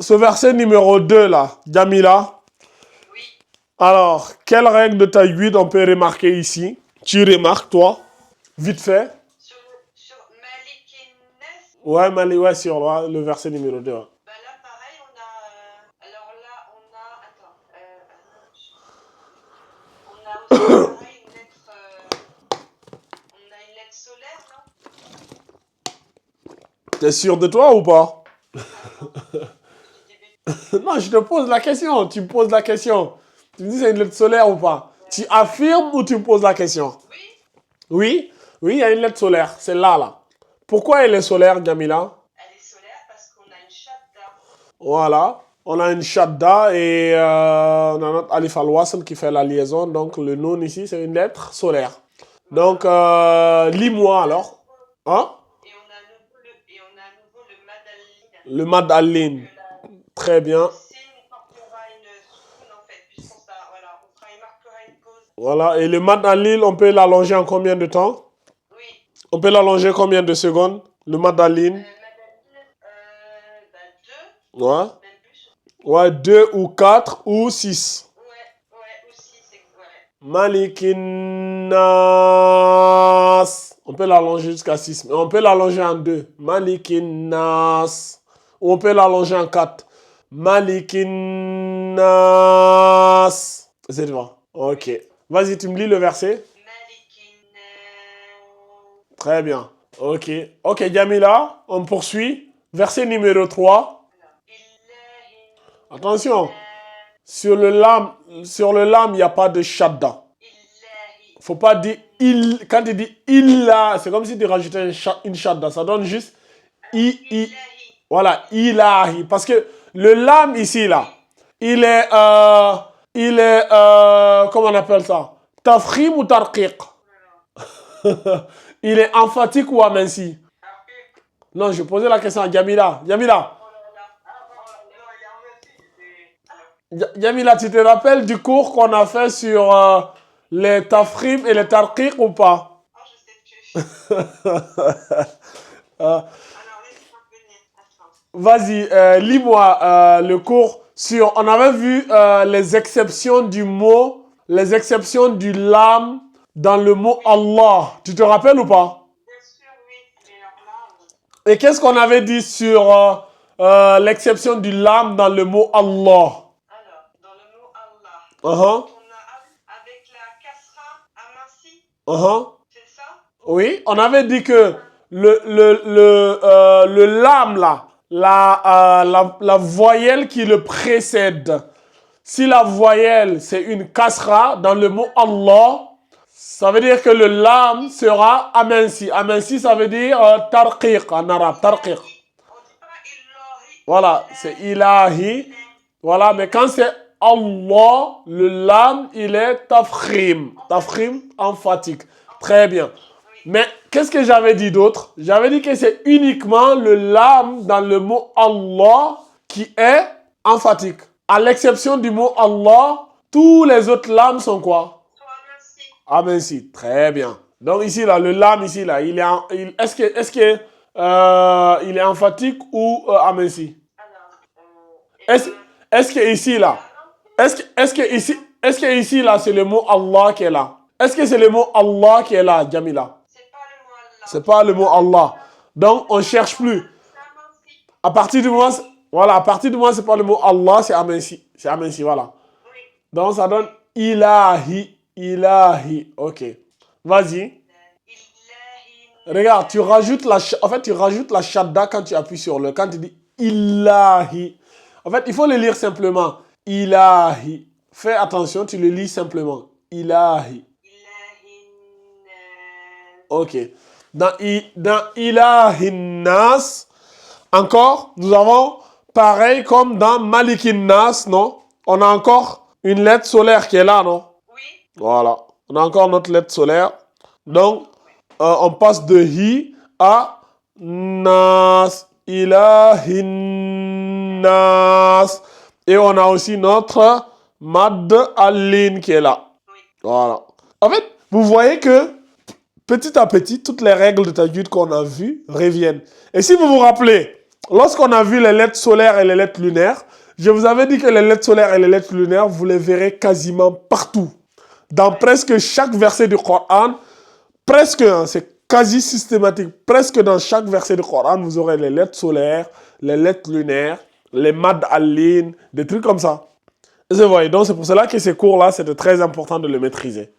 ce verset numéro 2 là, Jamila. Oui. Alors, quelle règle de tajwid on peut remarquer ici? Tu remarques, toi, vite fait. Sur Malikinès, Ouais, ouais, sur le verset numéro 2. Ouais. bah là pareil, on a. Alors là, on a. Attends. On a aussi pareil une lettre. On a une lettre solaire, non? T'es sûr de toi ou pas? Attends. Je dis des bêtises. Non, je te pose la question. Tu me poses la question. Tu me dis c'est une lettre solaire ou pas? Tu affirmes ou tu me poses la question? Oui, Oui, oui, il y a une lettre solaire. C'est là, là. Pourquoi elle est solaire, Jamila? elle est solaire parce qu'on a une shadda. Voilà. On a une shadda et on a notre alif al-wasl qui fait la liaison. Donc, le nun ici, c'est une lettre solaire. Donc, lis-moi alors. Hein? Et on a à nouveau le madalline. Le mad al-lin. Très bien. Sin portera une soukoun en fait, puisqu'on voilà, il marquera une pause. Voilà. Et le mad al-lin, on peut l'allonger en combien de temps? Oui. On peut l'allonger combien de secondes? Le mad al-lin? Madalline, bah 2, Ouais. même plus. Ouais, 2 ou 4 ou 6. Ouais, aussi, c'est ouais. Malikinas. On peut l'allonger jusqu'à 6. Mais on peut l'allonger en 2. Malikinas. Ou on peut l'allonger en 4. Malikinas. C'est bon. Ok. Vas-y, tu me lis le verset. Malikin. Très bien. Ok. Ok, Jamila, on poursuit. Verset numéro 3. Attention. Sur le lam, il n'y a pas de shadda. Faut pas dire il. Quand tu dis illa, c'est comme si tu rajoutais une shadda. Ça donne juste i. Voilà, ilahi. Parce que le lam ici, là, il est, comment on appelle ça? Tafkhim ou tarqiq? Il est emphatique ou aminci? Non, je posais la question à Jamila. Jamila. Jamila, tu te rappelles du cours qu'on a fait sur les tafkhim et les tarqiq ou pas? Oh, je sais plus. Alors, laisse-moi venir. Attends. Vas-y, lis-moi le cours sur... On avait vu les exceptions du mot, les exceptions du lam dans le mot Allah. Tu te rappelles ou pas? Bien sûr, oui. Mais alors là, Et qu'est-ce qu'on avait dit sur l'exception du lam dans le mot Allah? alors, dans le mot Allah, Uh-huh. on a avec la kasra aminci, Uh-huh. c'est ça? Oui, on avait dit que le lam là, la voyelle qui le précède, si la voyelle c'est une kasra dans le mot Allah, ça veut dire que le lam sera aminci. Aminci, ça veut dire tarqiq en arabe, tarqiq. On dit pas illahi. Voilà, c'est ilahi. Voilà, mais quand c'est Allah, le lam, il est tafkhim. Tafkhim emphatique. Très bien. Mais qu'est-ce que j'avais dit d'autre? J'avais dit que c'est uniquement le lam dans le mot Allah qui est emphatique. À l'exception du mot Allah, tous les autres lams sont quoi? Soit aminci. Aminci. Très bien. Donc ici, là, le lam, ici, là, est-ce que il est emphatique ou aminci? Alors, Est-ce que ici, là, est-ce que ici, là, c'est le mot Allah qui est là? Est-ce que c'est le mot Allah qui est là, Jamila? c'est pas le mot Allah. C'est pas le mot Allah. Donc, on ne cherche plus. C'est aminci. À partir du moment, voilà, à partir du moment, c'est pas le mot Allah, c'est aminci. C'est aminci, voilà. Oui. Donc, ça donne ilahi, ilahi. Ok. Vas-y. Illahi. Regarde, en fait, tu rajoutes la shadda quand tu appuies sur le, quand tu dis ilahi. En fait, il faut le lire simplement. Ilahi. Fais attention, tu le lis simplement. Ilahi. Illahi. Ok. Dans ilahinnas, encore, nous avons pareil comme dans malikinnas, non? On a encore une lettre solaire qui est là, non? Oui. Voilà. On a encore notre lettre solaire. Donc, on passe de hi à nas, ilahinnas. Et on a aussi notre mad al-lin qui est là. Oui. Voilà. En fait, vous voyez que petit à petit, toutes les règles de tajwid qu'on a vues reviennent. Et si vous vous rappelez, lorsqu'on a vu les lettres solaires et les lettres lunaires, je vous avais dit que les lettres solaires et les lettres lunaires, vous les verrez quasiment partout. Dans presque chaque verset du Coran, presque, hein, c'est quasi systématique, presque dans chaque verset du Coran, vous aurez les lettres solaires, les lettres lunaires, les mad al-lin, des trucs comme ça. Et vous voyez, donc c'est pour cela que ces cours-là, c'était très important de les maîtriser.